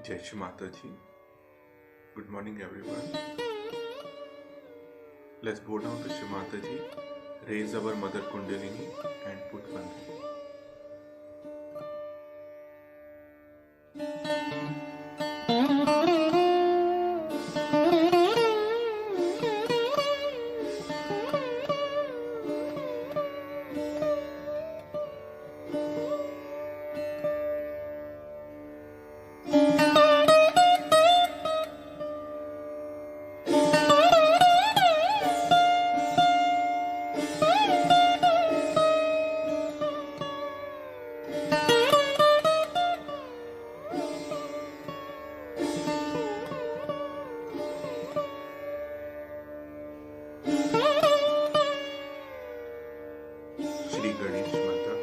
Jai Shri Mataji. Good morning, everyone. Let's bow down to Shri Mataji, raise our Mother Kundalini and put Bandhan. Shri Ganesh Mata.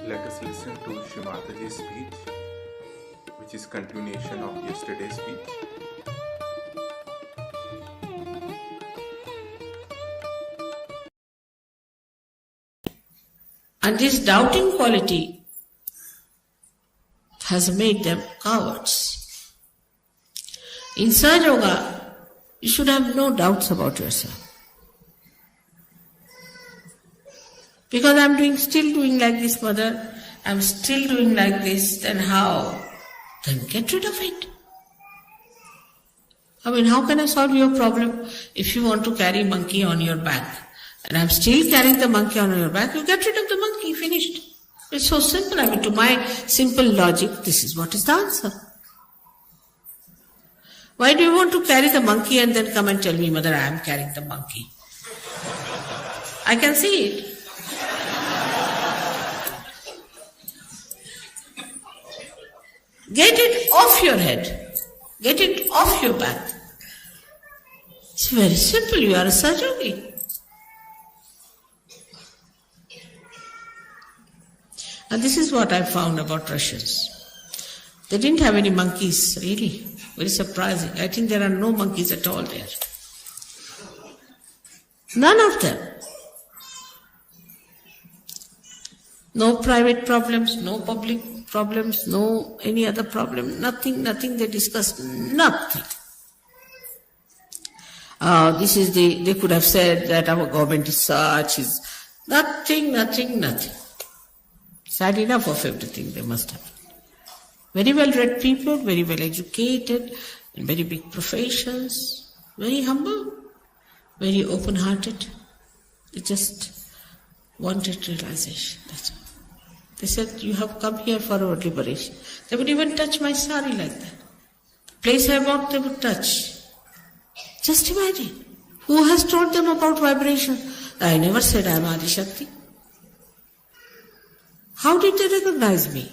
Let us listen to Shri Mataji's speech, which is continuation of yesterday's speech. And this doubting quality has made them cowards. In Sahaja Yoga, you should have no doubts about yourself. Because I'm still doing like this, mother, I'm still doing like this, then how? Then get rid of it. I mean, how can I solve your problem if you want to carry monkey on your back? And I'm still carrying the monkey on your back, you get rid of the monkey, finished. It's so simple. I mean, to my simple logic, this is what is the answer. Why do you want to carry the monkey and then come and tell me, mother, I am carrying the monkey? I can see it. Get it off your head. Get it off your back. It's very simple. You are a Sahaja Yogi. And this is what I found about Russians. They didn't have any monkeys, really. Very surprising. I think there are no monkeys at all there. None of them. No private problems, no public problems, no any other problem, nothing they discussed, nothing. They could have said that our government is such, is nothing. Sad enough of everything they must have. Very well read people, very well educated, in very big professions, very humble, very open hearted. They just wanted realization, that's all. They said, you have come here for our liberation. They would even touch my sari like that. The place I walked, they would touch. Just imagine. Who has told them about vibration? I never said I am Adi Shakti. How did they recognize me?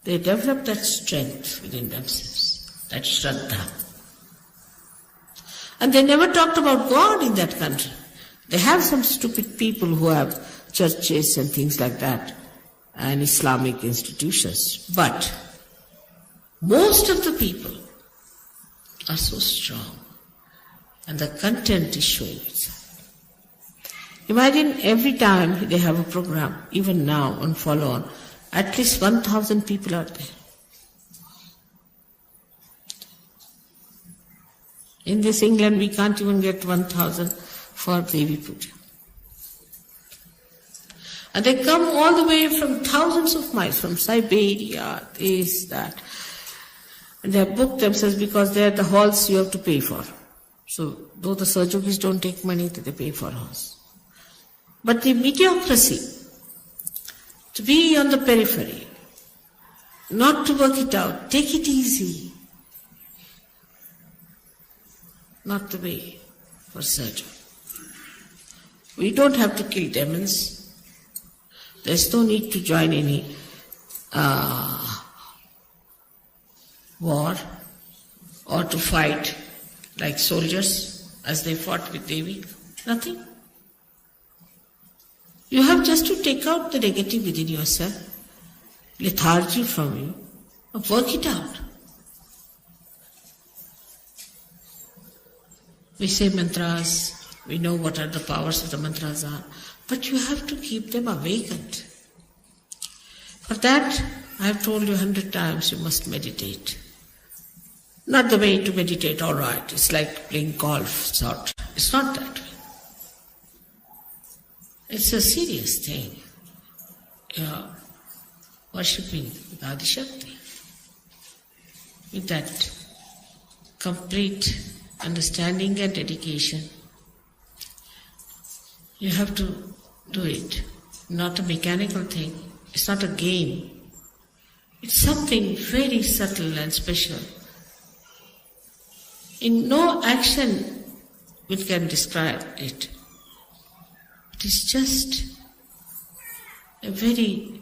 They developed that strength within themselves, that Shraddha. And they never talked about God in that country. They have some stupid people who have churches and things like that, and Islamic institutions. But most of the people are so strong, and the content is showing itself. Imagine every time they have a program, even now on Follow On, at least 1,000 people are there. In this England, we can't even get 1,000 for Devi Puja. And they come all the way from thousands of miles, from Siberia, this, that. And they have booked themselves because they are the halls you have to pay for. So, though the Sahajogis don't take money, they pay for halls. But the mediocrity, to be on the periphery, not to work it out, take it easy, not the way for Sahaja. We don't have to kill demons. There's no need to join any war or to fight like soldiers as they fought with Devi. Nothing. You have just to take out the negative within yourself, lethargy from you, and work it out. We say mantras, we know what are the powers of the mantras are, but you have to keep them awakened. For that, I have told you 100 times, you must meditate. Not the way to meditate, all right, it's like playing golf, sort. It's not that way. It's a serious thing. You're worshipping with Adi Shakti. With that complete understanding and dedication, you have to do it. Not a mechanical thing. It's not a game. It's something very subtle and special. In no action we can describe it. It is just a very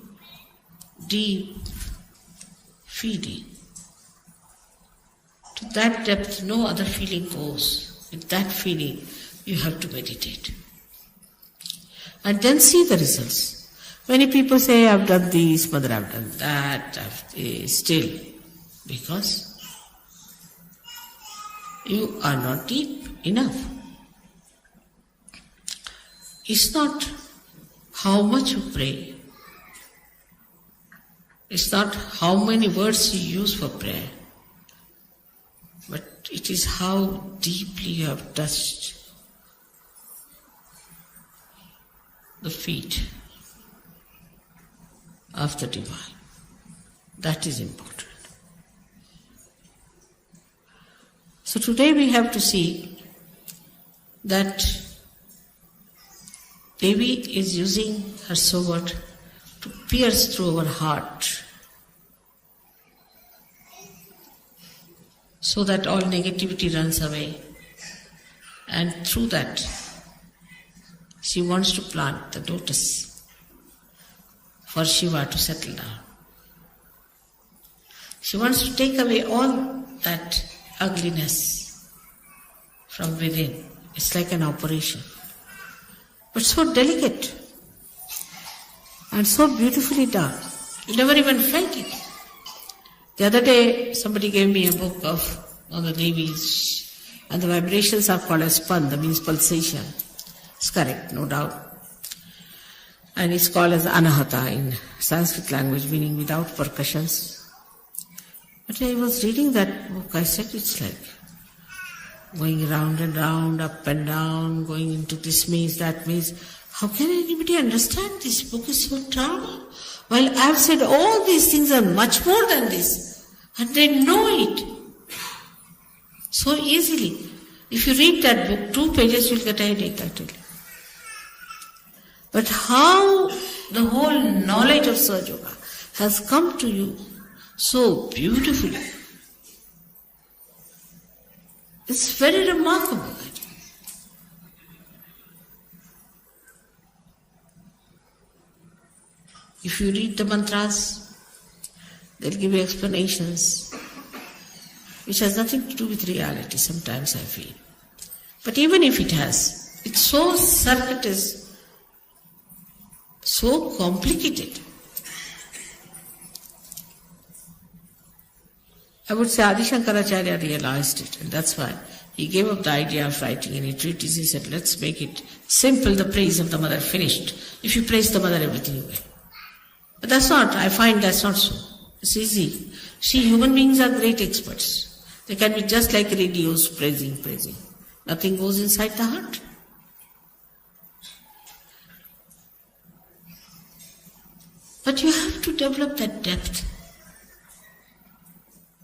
deep feeling. To that depth, no other feeling goes. With that feeling, you have to meditate. And then see the results. Many people say, I've done this, mother, I've done that, still. Because you are not deep enough. It's not how much you pray. It's not how many words you use for prayer. But it is how deeply you have touched the feet of the divine. That is important. So today we have to see that Devi is using her sword to pierce through our heart so that all negativity runs away. And through that, she wants to plant the lotus for Shiva to settle down. She wants to take away all that ugliness from within. It's like an operation. But so delicate and so beautifully done. You never even felt it. The other day, somebody gave me a book on the Devis, and the vibrations are called as span, that means pulsation. It's correct, no doubt. And it's called as anahata in Sanskrit language, meaning without percussions. But I was reading that book, I said it's like going round and round, up and down, going into this maze, that maze. How can anybody understand this book is so drama? While I have said all these things are much more than this, and they know it so easily. If you read that book, 2 pages you'll get a headache, I tell you. But how the whole knowledge of Sahaja Yoga has come to you so beautifully. It's very remarkable. If you read the mantras, they'll give you explanations, which has nothing to do with reality, sometimes I feel. But even if it has, it's so circuitous, so complicated. I would say Adi Shankaracharya realized it, and that's why he gave up the idea of writing any treatise. He said, let's make it simple, the praise of the mother, finished. If you praise the mother, everything will. But that's not, I find that's not so. It's easy. See, human beings are great experts. They can be just like radios, praising. Nothing goes inside the heart. But you have to develop that depth.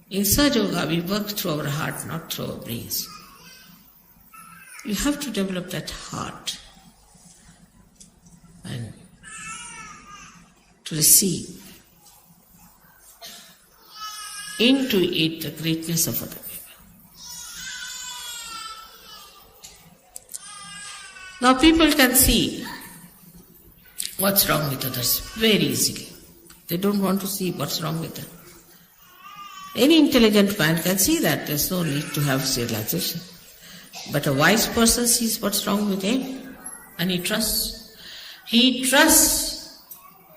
In Sahaja Yoga, we work through our heart, not through our brains. You have to develop that heart and to receive into it the greatness of other people. Now people can see what's wrong with others very easily. They don't want to see what's wrong with them. Any intelligent man can see that there's no need to have realization. But a wise person sees what's wrong with him and he trusts. He trusts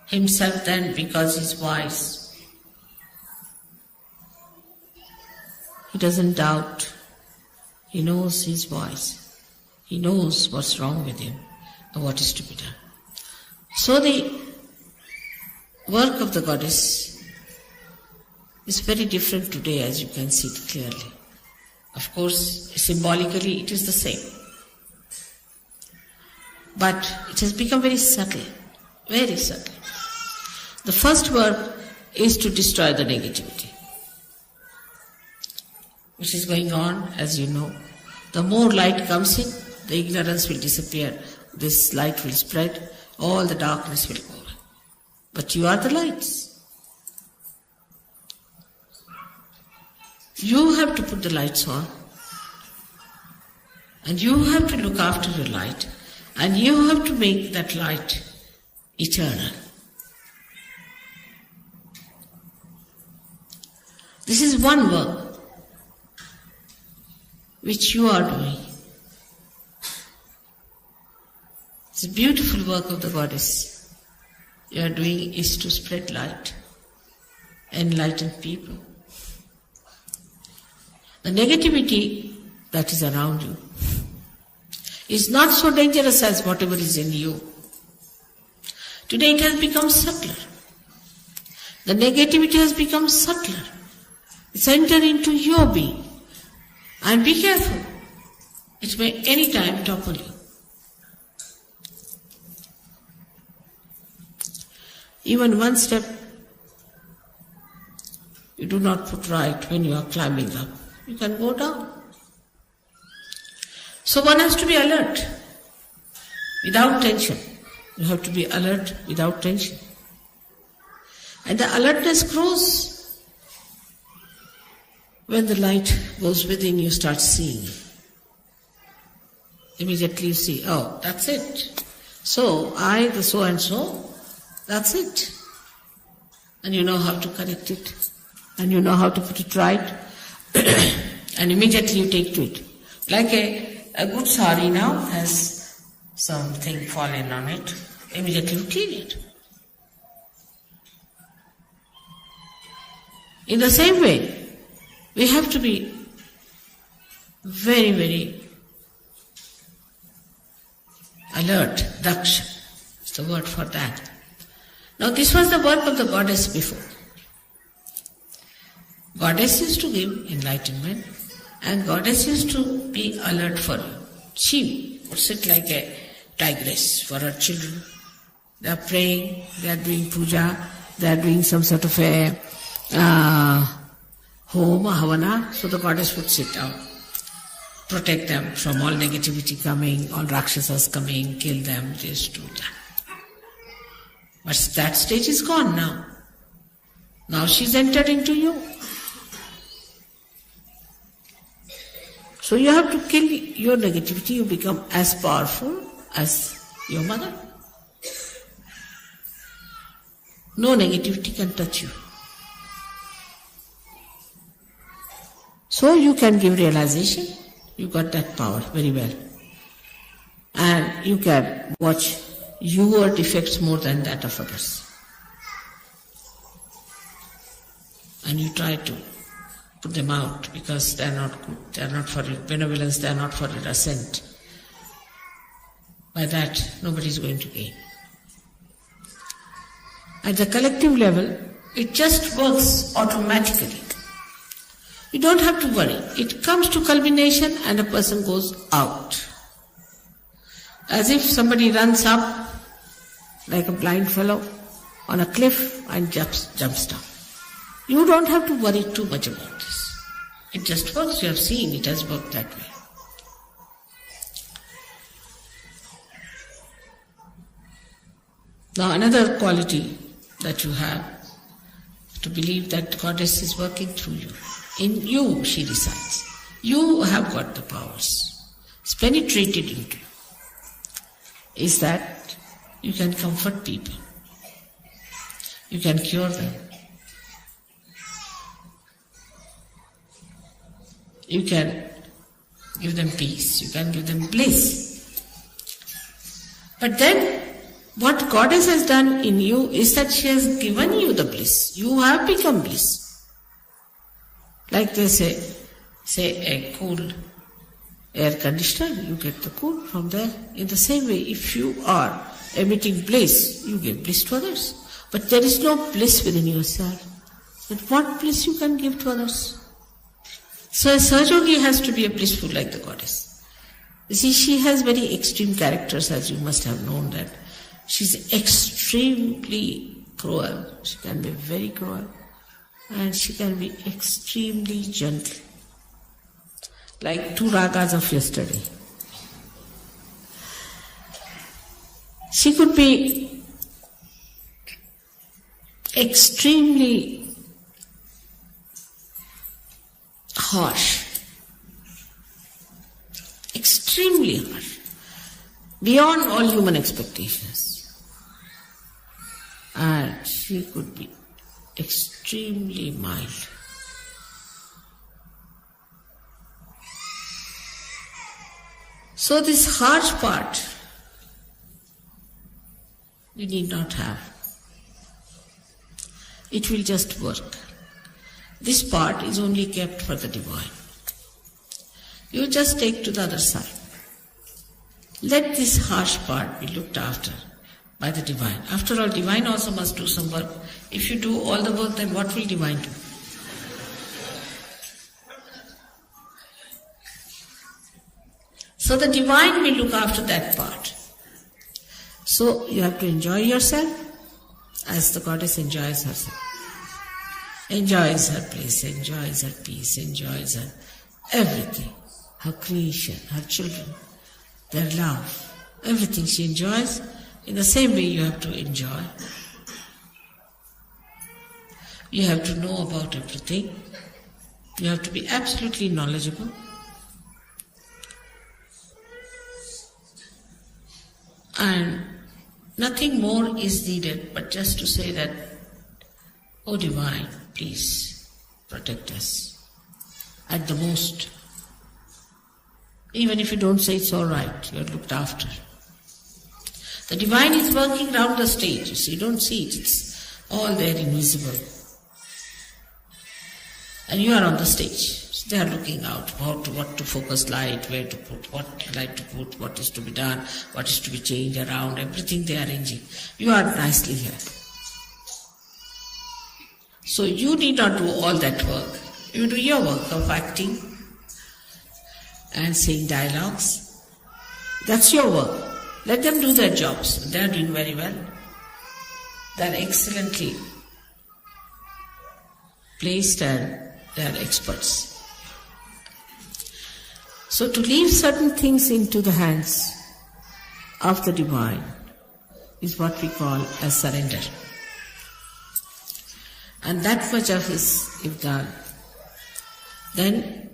himself then because he's wise. He doesn't doubt. He knows he's wise. He knows what's wrong with him and what is to be done. So the work of the goddess is very different today, as you can see it clearly. Of course, symbolically it is the same. But it has become very subtle, very subtle. The first work is to destroy the negativity, which is going on, as you know. The more light comes in, the ignorance will disappear, this light will spread, all the darkness will go away. But you are the lights. You have to put the lights on, and you have to look after your light, and you have to make that light eternal. This is one work which you are doing. It's a beautiful work of the goddess. You are doing is to spread light, enlighten people. The negativity that is around you is not so dangerous as whatever is in you. Today it has become subtler. The negativity has become subtler. It's entered into your being. And be careful. It may any time topple you. Even one step you do not put right when you are climbing up, you can go down. So one has to be alert, without tension. You have to be alert without tension. And the alertness grows when the light goes within, you start seeing. Immediately you see, oh, that's it. So, I, the so-and-so, that's it. And you know how to correct it. And you know how to put it right. And immediately you take to it. Like a good sari now has something fallen on it. Immediately you clean it. In the same way, we have to be very, very alert. Daksha is the word for that. Now this was the work of the goddess before. Goddess used to give enlightenment and goddess used to be alert for you. She would sit like a tigress for her children. They are praying, they are doing puja, they are doing some sort of a home, havana. So the goddess would sit down, protect them from all negativity coming, all rakshasas coming, kill them, this, do that. But that stage is gone now. Now she's entered into you. So you have to kill your negativity, you become as powerful as your mother. No negativity can touch you. So you can give realization, you got that power very well. And you can watch your defects more than that of others. And you try to put them out because they are not good, they are not for benevolence, they are not for your ascent. By that, nobody is going to gain. At the collective level, it just works automatically. You don't have to worry. It comes to culmination and a person goes out. As if somebody runs up like a blind fellow on a cliff and jumps down. You don't have to worry too much about this. It just works. You have seen it has worked that way. Now another quality that you have, to believe that the Goddess is working through you. In you she resides. You have got the powers. It's penetrated into you. Is that you can comfort people. You can cure them. You can give them peace. You can give them bliss. But then, what Goddess has done in you is that she has given you the bliss. You have become bliss. Like they say a cool air conditioner, you get the cool from there. In the same way, if you are emitting bliss, you give bliss to others. But there is no bliss within yourself. But what bliss you can give to others? So a Sahaja has to be a blissful like the Goddess. You see, she has very extreme characters, as you must have known that. She's extremely cruel. She can be very cruel. And she can be extremely gentle. Like 2 ragas of yesterday. She could be extremely harsh. Extremely harsh. Beyond all human expectations. And she could be extremely mild. So this harsh part, you need not have. It will just work. This part is only kept for the divine. You just take to the other side. Let this harsh part be looked after by the divine. After all, divine also must do some work. If you do all the work, then what will divine do? So the divine will look after that part. So you have to enjoy yourself as the Goddess enjoys herself. Enjoys her place, enjoys her peace, enjoys her everything. Her creation, her children, their love, everything she enjoys. In the same way you have to enjoy. You have to know about everything. You have to be absolutely knowledgeable. And nothing more is needed but just to say that, oh Divine, please protect us at the most. Even if you don't say it's all right, you're looked after. The Divine is working round the stage. So you don't see it. It's all there invisible. And you are on the stage. So they are looking out what to focus light, where to put, what light to put, what is to be done, what is to be changed around, everything they are arranging. You are nicely here. So you need not do all that work. You do your work of acting and saying dialogues. That's your work. Let them do their jobs. They are doing very well. They are excellently placed and they are experts. So to leave certain things into the hands of the Divine is what we call as surrender. And that much of is if done, then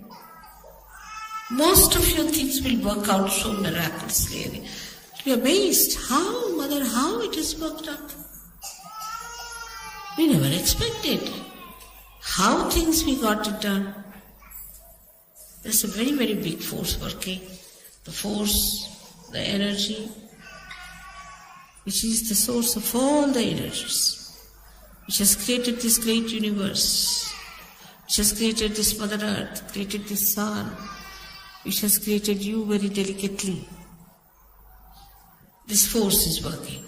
most of your things will work out so miraculously. You'll be amazed how it has worked out. We never expected. How things we got it done. There's a very, very big force working. The force, the energy, which is the source of all the energies, which has created this great universe, which has created this Mother Earth, created this sun, which has created you very delicately. This force is working.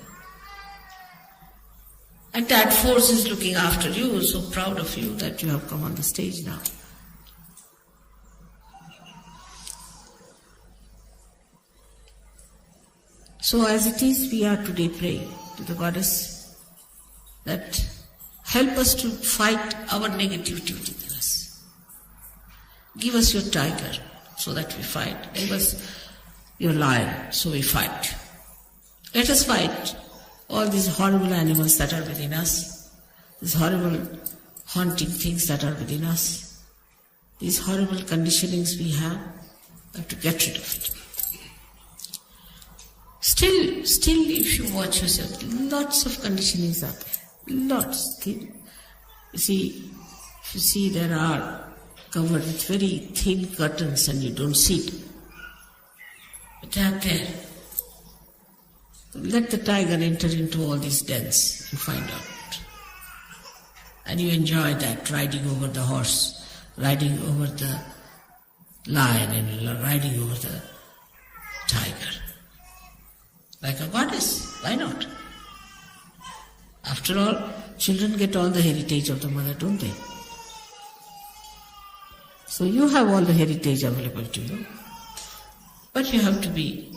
And that force is looking after you, so proud of you that you have come on the stage now. So as it is, we are today praying to the Goddess that help us to fight our negativity within us. Give us your tiger so that we fight. Give us your lion so we fight. Let us fight all these horrible animals that are within us, these horrible haunting things that are within us, these horrible conditionings we have to get rid of it. Still, if you watch yourself, lots of conditionings are there. Lots. You see, there are covered with very thin curtains and you don't see it. But they are there. Let the tiger enter into all these dens and find out. And you enjoy that, riding over the horse, riding over the lion and riding over the tiger. Like a goddess, why not? After all, children get all the heritage of the mother, don't they? So you have all the heritage available to you. But you have to be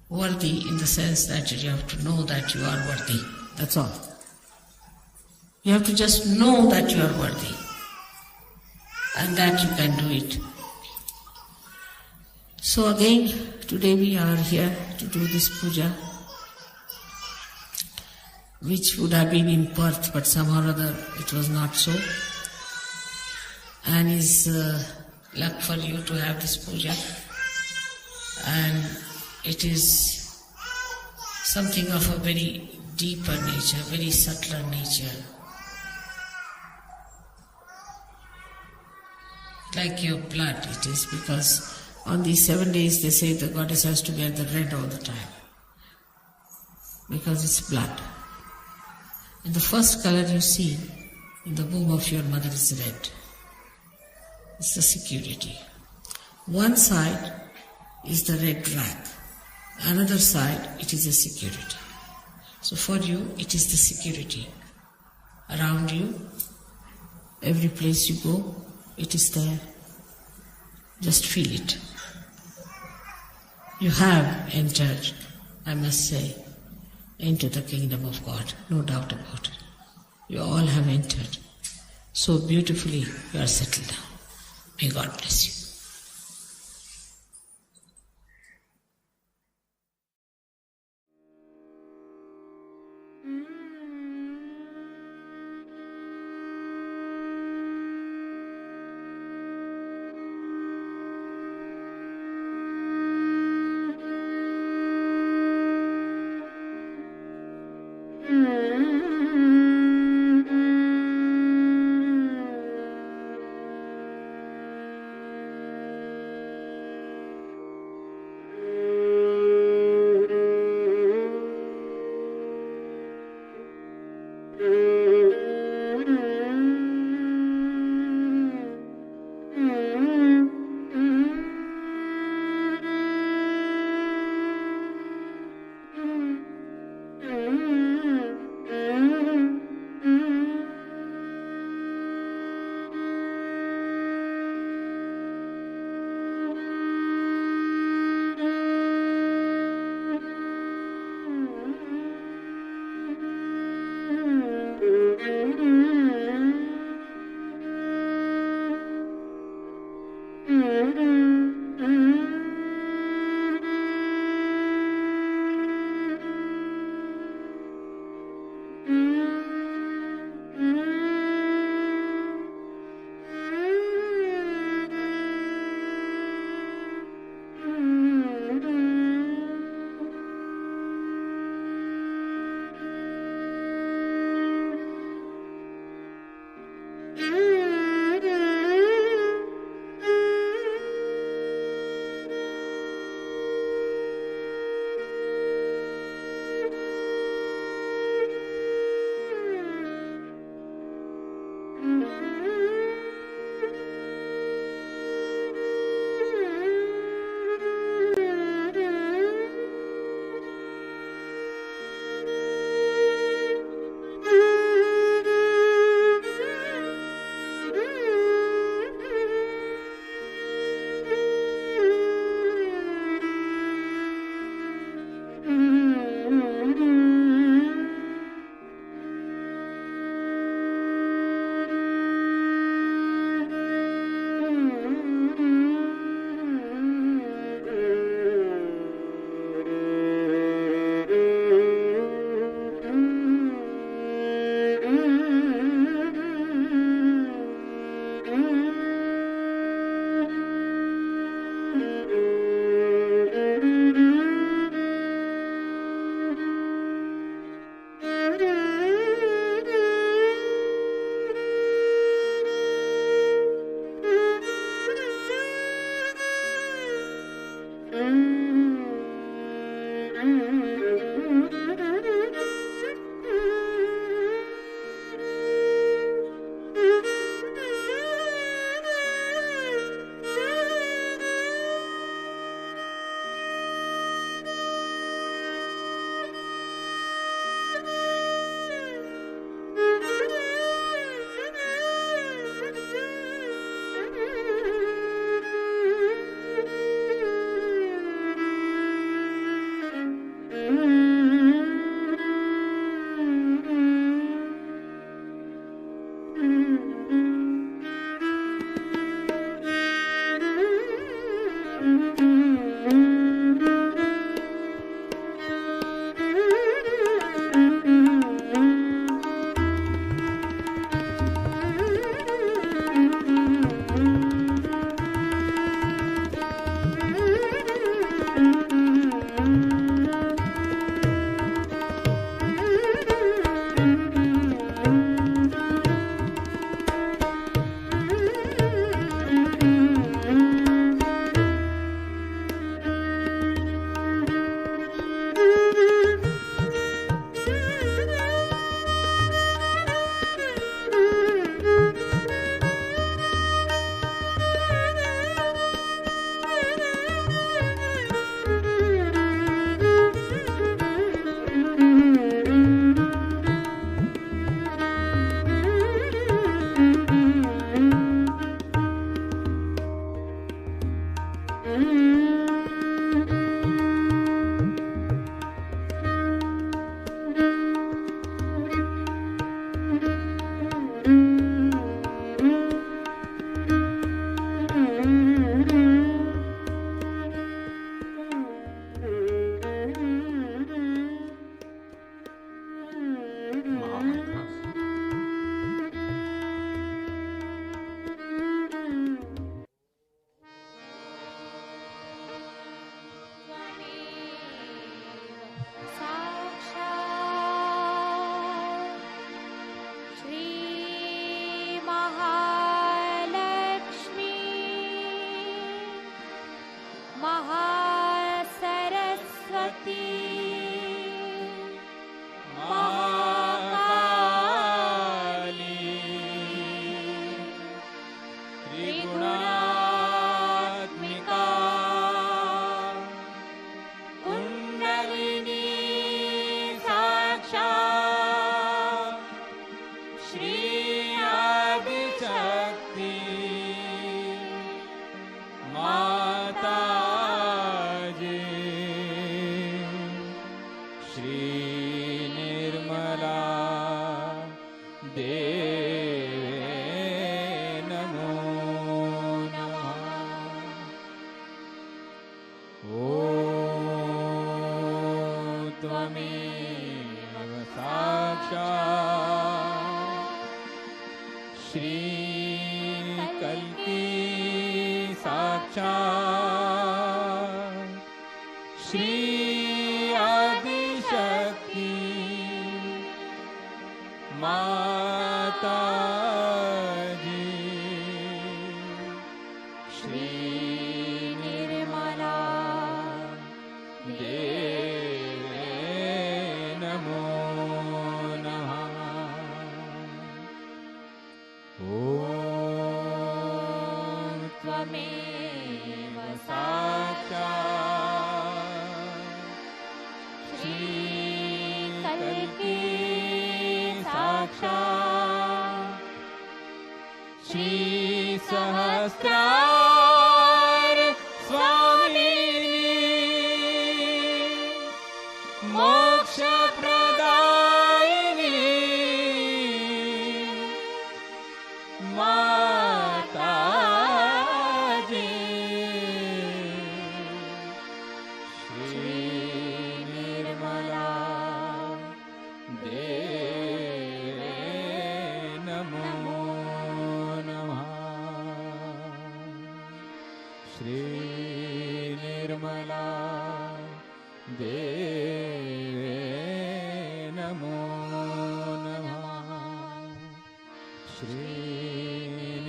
worthy in the sense that you have to know that you are worthy. That's all. You have to just know that you are worthy. And that you can do it. So again, today we are here to do this puja, which would have been in Perth, but somehow or other it was not so. And is luck for you to have this puja. And it is something of a very deeper nature, very subtler nature. Like your blood it is, because on these 7 days they say the goddess has to wear the red all the time. Because it's blood. And the first color you see in the womb of your mother is red. It's the security. One side is the red rag. Another side, it is the security. So for you, it is the security. Around you, every place you go, it is there. Just feel it. You have entered, I must say, into the kingdom of God, no doubt about it. You all have entered. So beautifully you are settled down. May God bless you.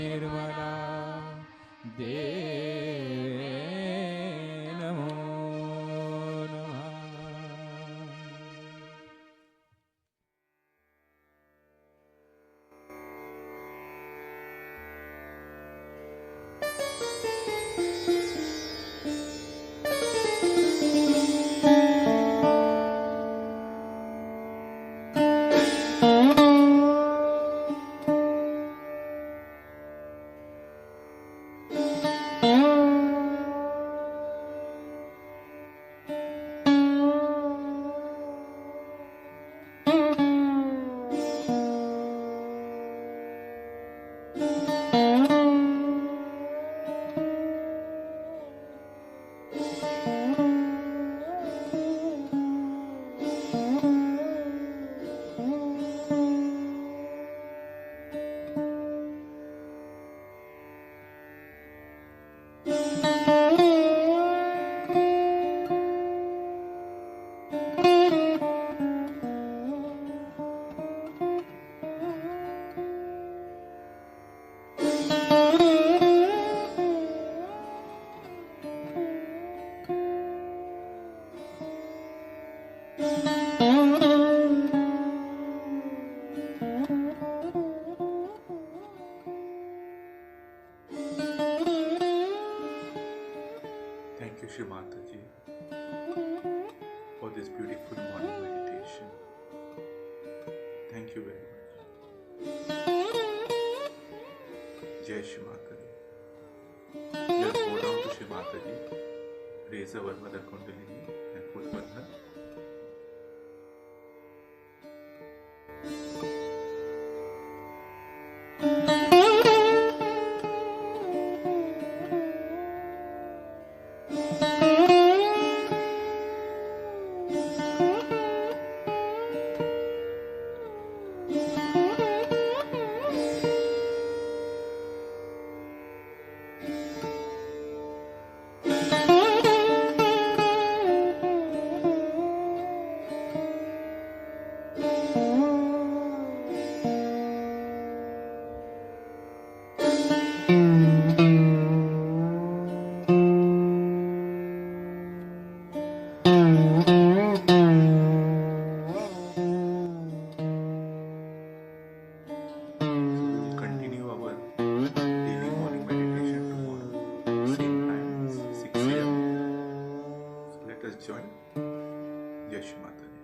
Nirmala देवे नमो Mata Ji for this beautiful morning meditation. Thank you very much. Jai Shri Mata Ji. Let's go down to Shri Mata Ji. Raise our Mother Kundalini and put Bandhan. Join. Jai Shri Mata Ji.